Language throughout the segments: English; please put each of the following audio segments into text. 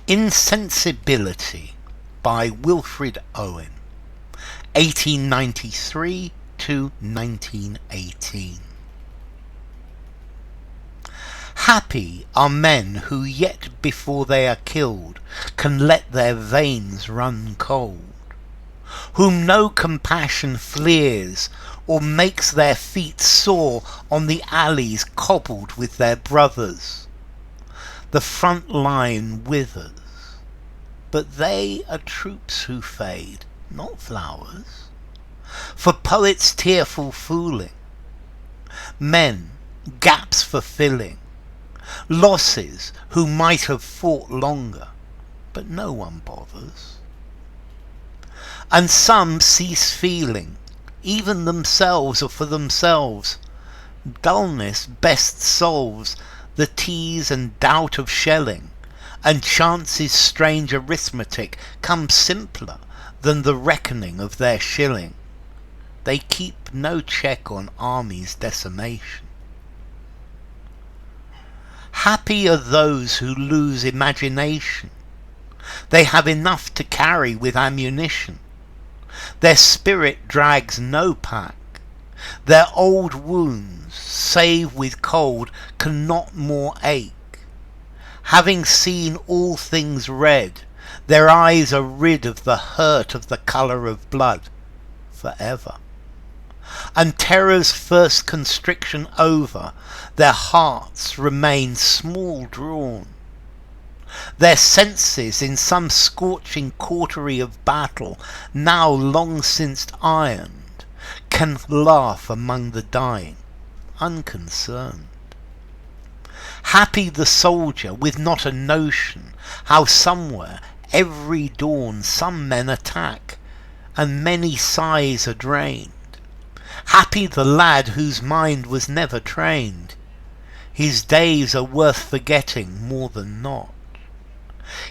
Insensibility by Wilfred Owen, 1893 to 1918. Happy are men who yet before they are killed can let their veins run cold, whom no compassion fleers or makes their feet sore on the alleys cobbled with their brothers. The front line withers, but they are troops who fade, not flowers. For poets tearful fooling, men gaps for filling, losses who might have fought longer, but no one bothers. And some cease feeling, even themselves or for themselves. Dullness best solves the tease and doubt of shilling, and chance's strange arithmetic comes simpler than the reckoning of their shilling. They keep no check on armies' decimation. Happy are those who lose imagination. They have enough to carry with ammunition. Their spirit drags no pack. Their old wounds, save with cold, cannot more ache. Having seen all things red, their eyes are rid of the hurt of the colour of blood forever. And terror's first constriction over, their hearts remain small drawn. Their senses in some scorching cautery of battle, now long since ironed, can laugh among the dying, unconcerned. Happy the soldier with not a notion how somewhere every dawn some men attack, and many sighs are drained. Happy the lad whose mind was never trained. His days are worth forgetting more than not.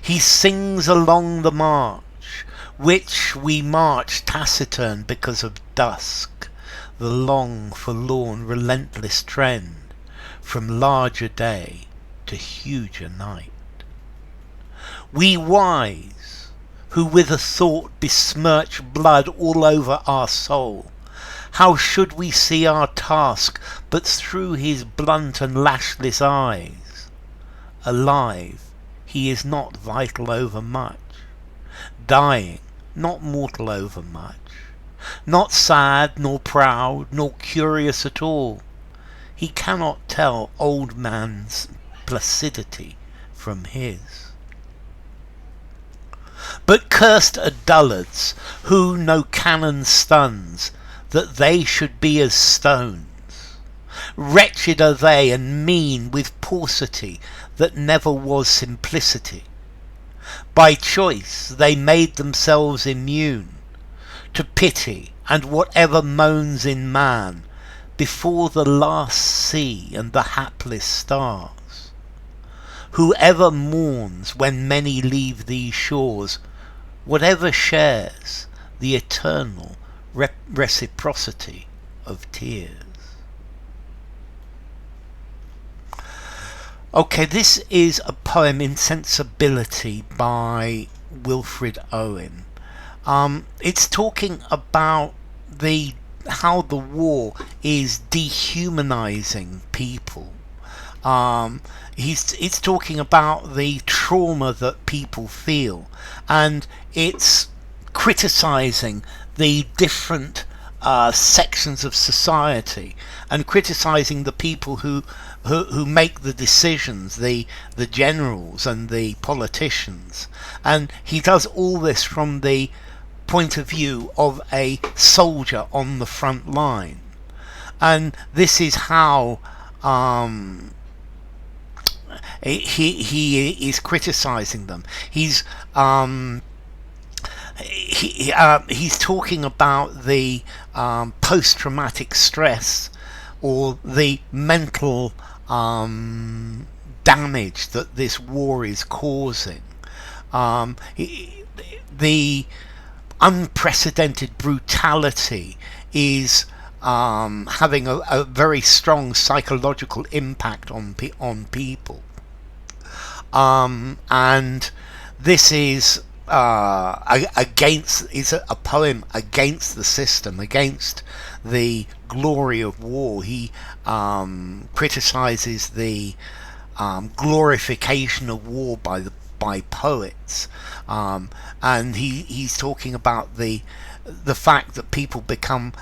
He sings along the march, which we march taciturn because of dusk, the long, forlorn, relentless trend from larger day to huger night. We wise, who with a thought besmirch blood all over our soul, how should we see our task but through his blunt and lashless eyes? Alive, he is not vital overmuch, dying, not mortal overmuch, not sad, nor proud, nor curious at all. He cannot tell old man's placidity from his. But cursed are dullards, who no cannon stuns, that they should be as stones. Wretched are they, and mean with paucity that never was simplicity. By choice they made themselves immune to pity and whatever moans in man, before the last sea and the hapless stars. Whoever mourns when many leave these shores, whatever shares the eternal reciprocity of tears. Okay, this is a poem, Insensibility, by Wilfred Owen. It's talking about how the war is dehumanizing people. It's talking about the trauma that people feel, and it's criticizing the different sections of society, and criticizing the people who make the decisions, the generals and the politicians. And he does all this from the point of view of a soldier on the front line, and this is how he is criticizing them. He's talking about the post-traumatic stress, or the mental damage that this war is causing. The unprecedented brutality is having a very strong psychological impact on people, and this is against, is a poem against the system, against the glory of war. He criticizes the glorification of war by poets, and he's talking about the fact that people become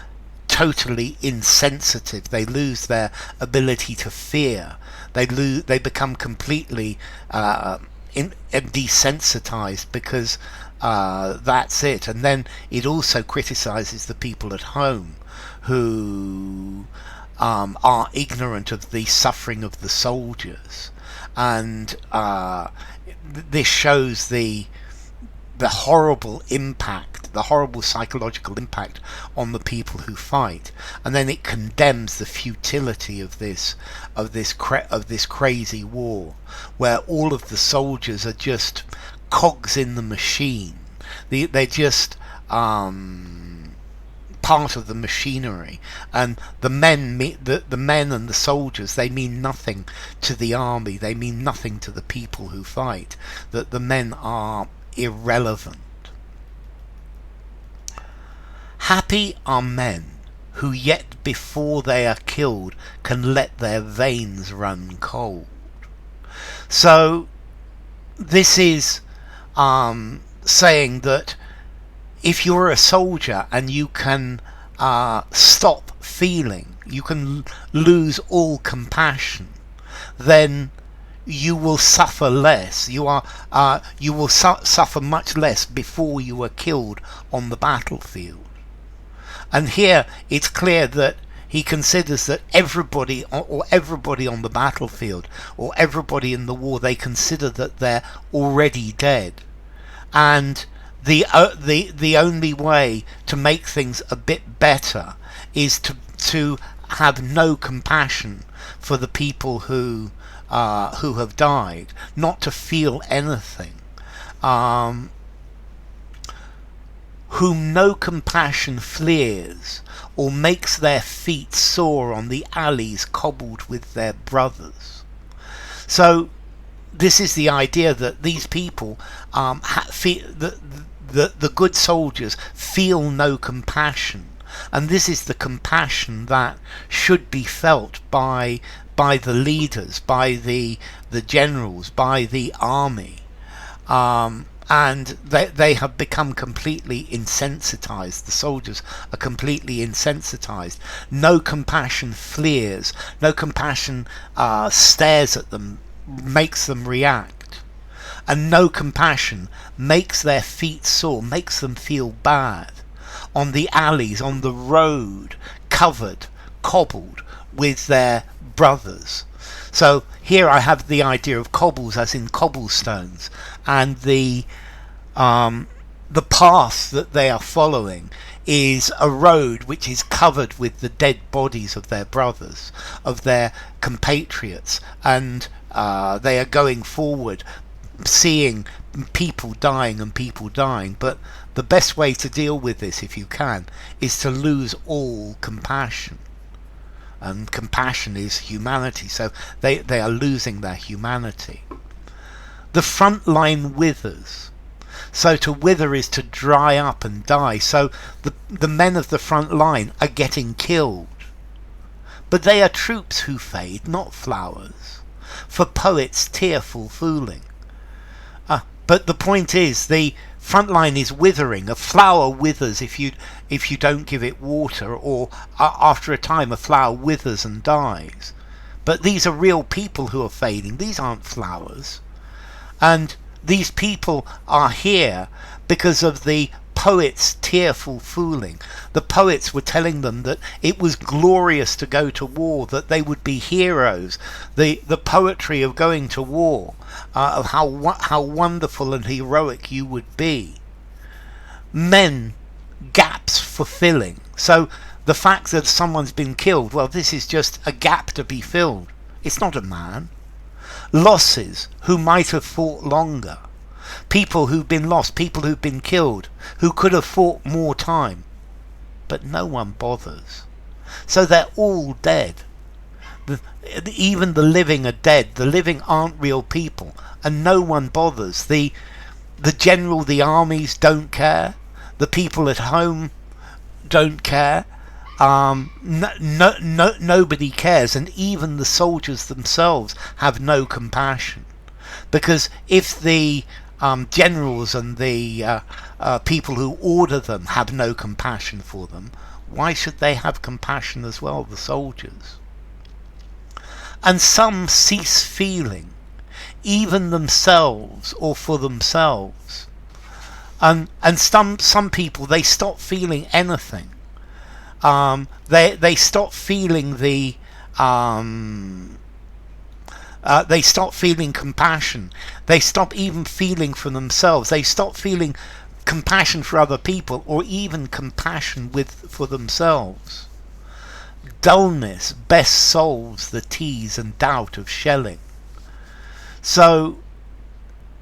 totally insensitive. They lose their ability to fear. They become completely desensitized, because that's it. And then it also criticizes the people at home who are ignorant of the suffering of the soldiers, and this shows the horrible impact, the horrible psychological impact on the people who fight. And then it condemns the futility of this crazy war, where all of the soldiers are just cogs in the machine. They're just part of the machinery, and the men and the soldiers, they mean nothing to the army. They mean nothing to the people who fight. That the men are irrelevant. Happy are men who yet before they are killed can let their veins run cold. So this is saying that if you're a soldier and you can stop feeling, you can lose all compassion, then you will suffer less. You will suffer much less before you are killed on the battlefield. And here it's clear that he considers that everybody on the battlefield, or everybody in the war, they consider that they're already dead, and the only way to make things a bit better is to have no compassion for the people who have died, not to feel anything. Whom no compassion fleers, or makes their feet sore on the alleys cobbled with their brothers. So this is the idea that these people the good soldiers feel no compassion, and this is the compassion that should be felt by the leaders, by the generals, by the army, and they have become completely insensitized. The soldiers are completely insensitized. No compassion fleers, no compassion stares at them, makes them react, and no compassion makes their feet sore, makes them feel bad on the alleys, on the road, cobbled with their brothers. So here I have the idea of cobbles as in cobblestones, and the path that they are following is a road which is covered with the dead bodies of their brothers, of their compatriots, and they are going forward seeing people dying and people dying. But the best way to deal with this, if you can, is to lose all compassion. And compassion is humanity, so they are losing their humanity. The front line withers. So to wither is to dry up and die. So the men of the front line are getting killed. But they are troops who fade, not flowers. For poets tearful fooling. But the point is, the front line is withering. A flower withers if you don't give it water, or after a time a flower withers and dies. But these are real people who are fading. These aren't flowers. And these people are here because of the poets' tearful fooling. The poets were telling them that it was glorious to go to war, that they would be heroes. The poetry of going to war, of how wonderful and heroic you would be. Men, gaps for filling. So the fact that someone's been killed, well, this is just a gap to be filled. It's not a man. Losses, who might have fought longer. People who've been lost, people who've been killed, who could have fought more time. But no one bothers. So they're all dead. Even the living are dead. The living aren't real people, and no one bothers. The the general, the armies don't care. The people at home don't care. Nobody cares, and even the soldiers themselves have no compassion, because if the generals and the people who order them have no compassion for them, why should they have compassion as well, the soldiers? And some cease feeling, even themselves or for themselves, and some people, they stop feeling anything. They stop feeling they stop feeling compassion. They stop even feeling for themselves. They stop feeling compassion for other people, or even compassion for themselves. Dullness best solves the tease and doubt of shilling. So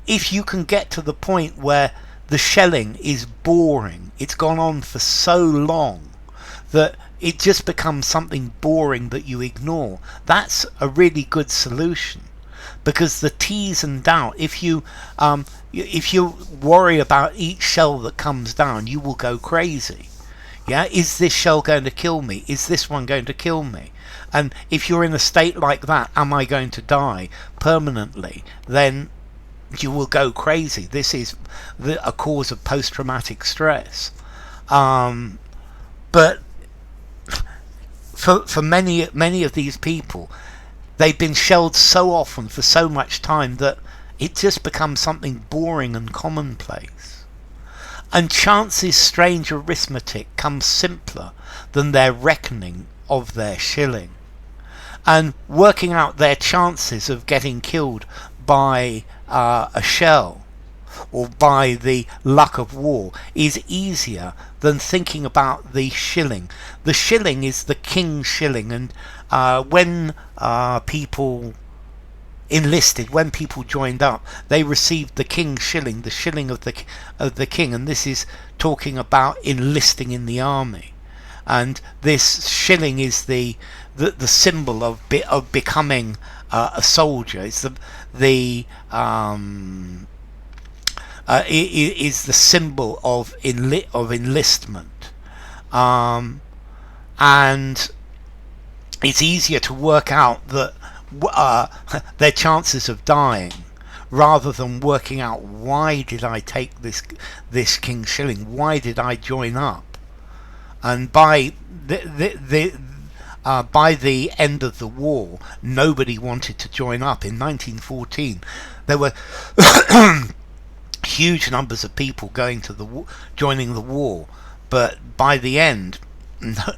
if you can get to the point where the shilling is boring, it's gone on for so long that it just becomes something boring that you ignore, that's a really good solution. Because the tease and doubt, if you worry about each shell that comes down, you will go crazy. Yeah, is this shell going to kill me? Is this one going to kill me? And if you're in a state like that, am I going to die permanently? Then you will go crazy. This is a cause of post-traumatic stress. But for many of these people, they've been shelled so often for so much time that it just becomes something boring and commonplace. And chance's strange arithmetic comes simpler than their reckoning of their shilling. And working out their chances of getting killed by a shell or by the luck of war is easier than thinking about the shilling. The shilling is the king's shilling, and when people enlisted, when people joined up, they received the king's shilling, the shilling of the king, and this is talking about enlisting in the army. And this shilling is the symbol of becoming a soldier. It's is the symbol of enlistment, and it's easier to work out that their chances of dying, rather than working out why did I take this king's shilling, why did I join up. And by the end of the war, nobody wanted to join up. In 1914, there were huge numbers of people going to joining the war, but by the end,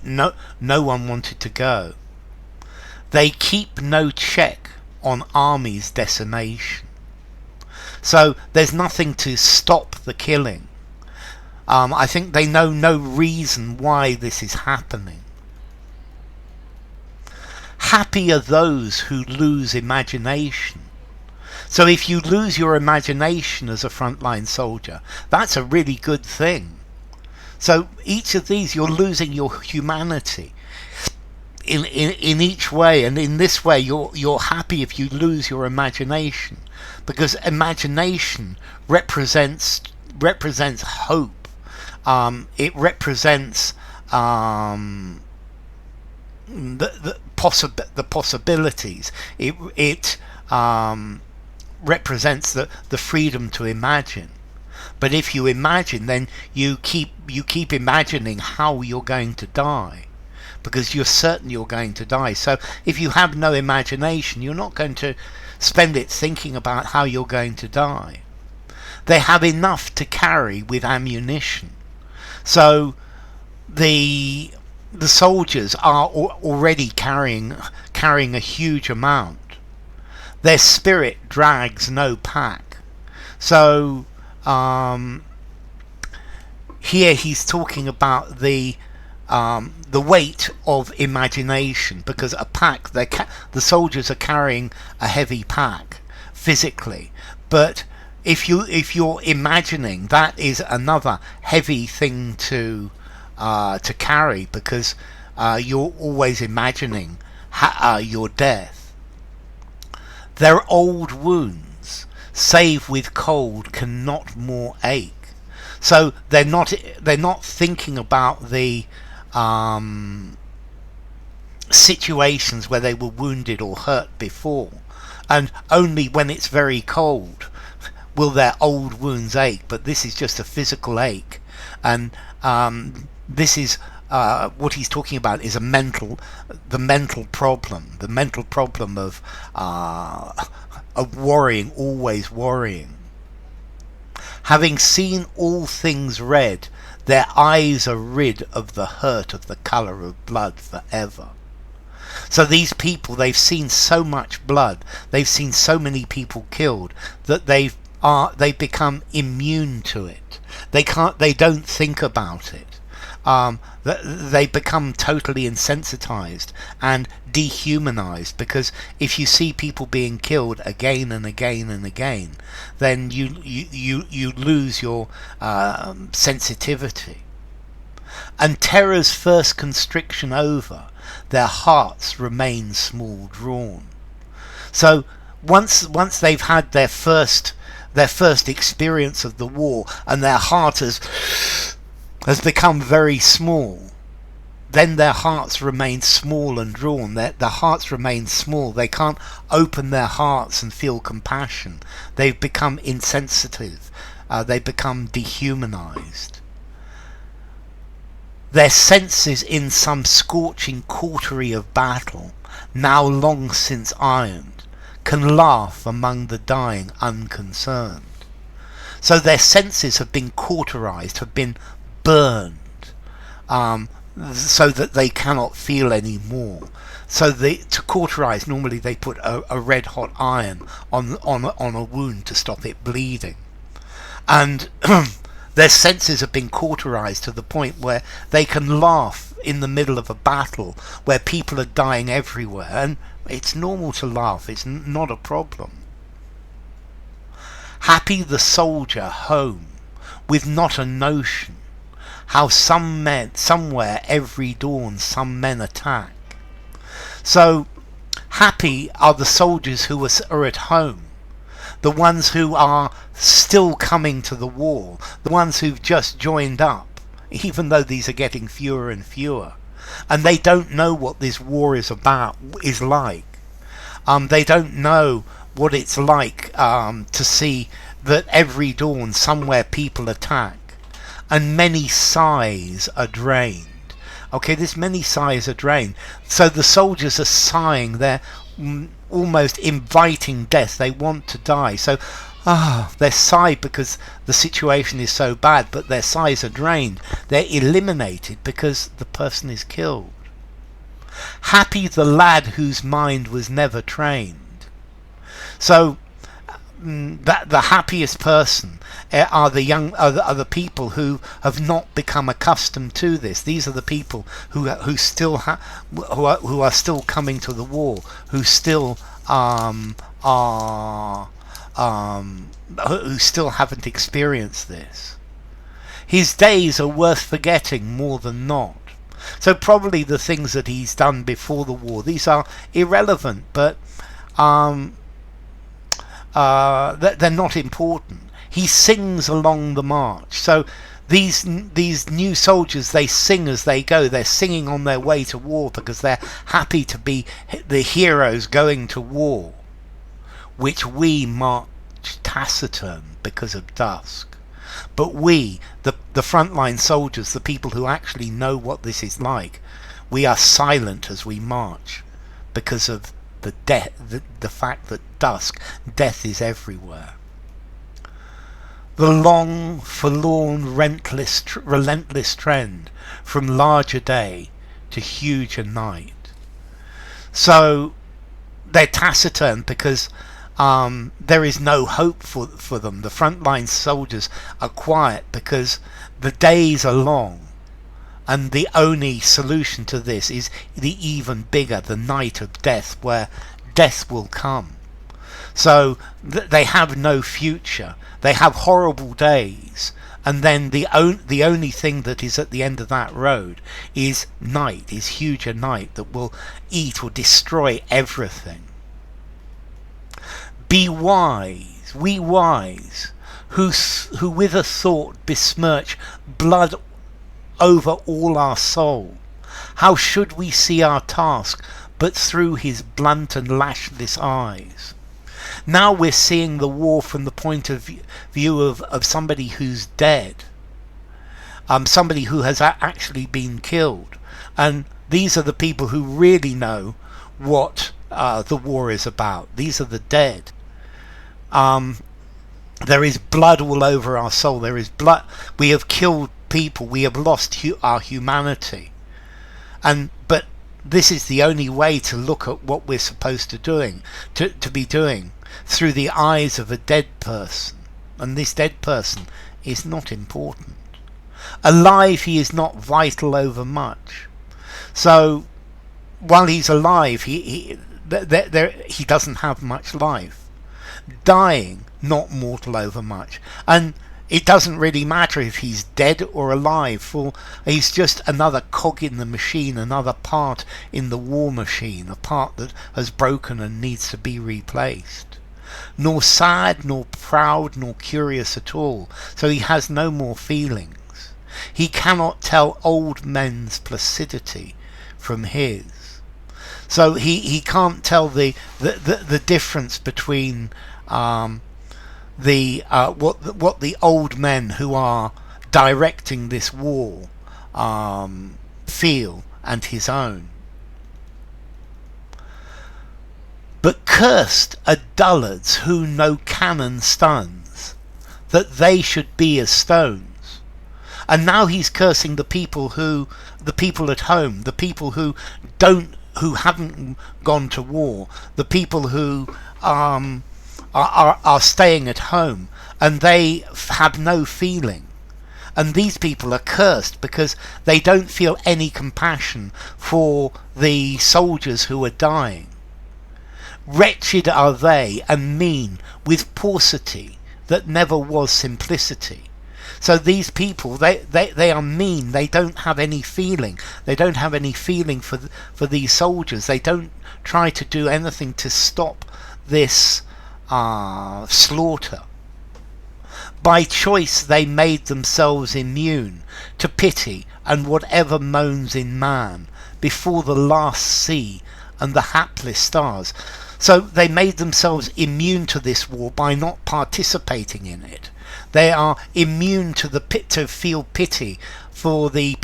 no one wanted to go. They keep no check on armies' decimation, so there's nothing to stop the killing. I think they know no reason why this is happening. Happy are those who lose imagination. So if you lose your imagination as a frontline soldier, that's a really good thing. So each of these, you're losing your humanity in each way, and in this way you're happy if you lose your imagination, because imagination represents hope. It represents the possibilities. It represents the freedom to imagine. But if you imagine, then you keep imagining how you're going to die, because you're certain you're going to die. So if you have no imagination, you're not going to spend it thinking about how you're going to die. They have enough to carry with ammunition. So the soldiers are already carrying a huge amount. Their spirit drags no pack. So here he's talking about the weight of imagination, because a pack, the soldiers are carrying a heavy pack physically, but if you're imagining, that is another heavy thing to carry, because you're always imagining your death. They're old wounds, save with cold cannot more ache. So they're not thinking about the situations where they were wounded or hurt before, and only when it's very cold will their old wounds ache. But this is just a physical ache, and this is what he's talking about is the mental problem of worrying, always worrying. Having seen all things red, their eyes are rid of the hurt of the colour of blood forever. So these people, they've seen so much blood, they've seen so many people killed, that they've become immune to it. They don't think about it. They become totally insensitized and dehumanized, because if you see people being killed again and again and again, then you lose your sensitivity. And terror's first constriction over, their hearts remain small drawn. So once they've had their first experience of the war, and their heart has become very small, then their hearts remain small and drawn. Their hearts remain small. They can't open their hearts and feel compassion. They've become insensitive. They become dehumanized. Their senses in some scorching cautery of battle, now long since ironed, can laugh among the dying unconcerned. So their senses have been cauterized, have been burned, so that they cannot feel any more. So to cauterize, normally they put a red hot iron on a wound to stop it bleeding, and their senses have been cauterized to the point where they can laugh in the middle of a battle where people are dying everywhere, and it's normal to laugh. It's not a problem. Happy the soldier home, with not a notion how somewhere every dawn some men attack. So happy are the soldiers who are at home, the ones who are still coming to the war, the ones who've just joined up, even though these are getting fewer and fewer, and they don't know what this war is like. They don't know what it's like to see that every dawn somewhere people attack, and many sighs are drained. Okay, this many sighs are drained. So the soldiers are sighing. They're almost inviting death. They want to die. So they sigh because the situation is so bad, but their sighs are drained. They're eliminated because the person is killed. Happy the lad whose mind was never trained. So that the happiest person are the people who have not become accustomed to this. These are the people who are still coming to the war, who still who still haven't experienced this. His days are worth forgetting more than not. So probably the things that he's done before the war, these are irrelevant, but they're not important. He sings along the march. So these new soldiers, they sing as they go. They're singing on their way to war because they're happy to be the heroes going to war, which we march taciturn because of dusk. But we, the frontline soldiers, the people who actually know what this is like, we are silent as we march because of the fact that death is everywhere. The long, forlorn, relentless trend from larger day to huger night. So they're taciturn because there is no hope for them. The frontline soldiers are quiet because the days are long, and the only solution to this is the even bigger, the night of death, where death will come. So they have no future. They have horrible days, and then the only thing that is at the end of that road is night, is huger night that will eat or destroy everything. Be wise wise, who with a thought besmirch blood over all our soul, how should we see our task but through his blunt and lashless eyes? Now we're seeing the war from the point of view of somebody who's dead, somebody who has actually been killed, and these are the people who really know what the war is about. These are the dead. There is blood all over our soul. There is blood. We have killed people. We have lost our humanity. But this is the only way to look at what we're supposed to be doing through the eyes of a dead person. And this dead person is not important. Alive, he is not vital over much. So while he's alive, he doesn't have much life. Dying, not mortal over much. And it doesn't really matter if he's dead or alive, for he's just another cog in the machine, another part in the war machine, a part that has broken and needs to be replaced. Nor sad, nor proud, nor curious at all, so he has no more feelings. He cannot tell old men's placidity from his. So he can't tell the difference between what the old men who are directing this war feel and his own. But cursed are dullards who no cannon stuns, that they should be as stones. And now he's cursing the people at home, the people who haven't gone to war, the people who are staying at home, and they have no feeling. And these people are cursed because they don't feel any compassion for the soldiers who are dying. Wretched are they, and mean, with paucity that never was simplicity. So these people, they are mean. They don't have any feeling. They don't have any feeling for these soldiers. They don't try to do anything to stop this slaughter. By choice they made themselves immune to pity and whatever moans in man before the last sea and the hapless stars. So they made themselves immune to this war by not participating in it. They are immune to to feel pity for the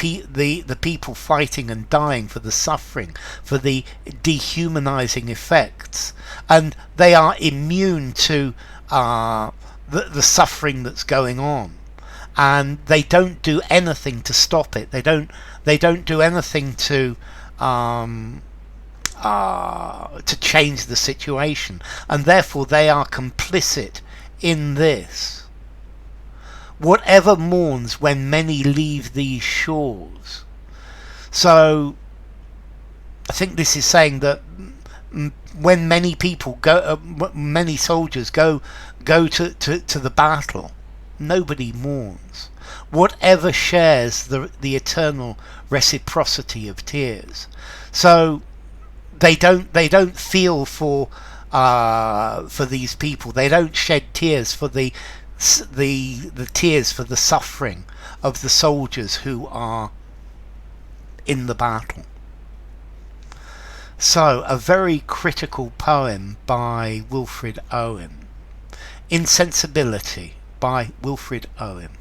people fighting and dying, for the suffering, for the dehumanizing effects, and they are immune to the suffering that's going on, and they don't do anything to stop it. They don't do anything to change the situation, and therefore they are complicit in this. Whatever mourns when many leave these shores. So I think this is saying that when many people go, many soldiers go to the battle, nobody mourns. Whatever shares the eternal reciprocity of tears. So they don't feel for these people. They don't shed tears for the tears for the suffering of the soldiers who are in the battle. So, a very critical poem by Wilfred Owen. Insensibility by Wilfred Owen.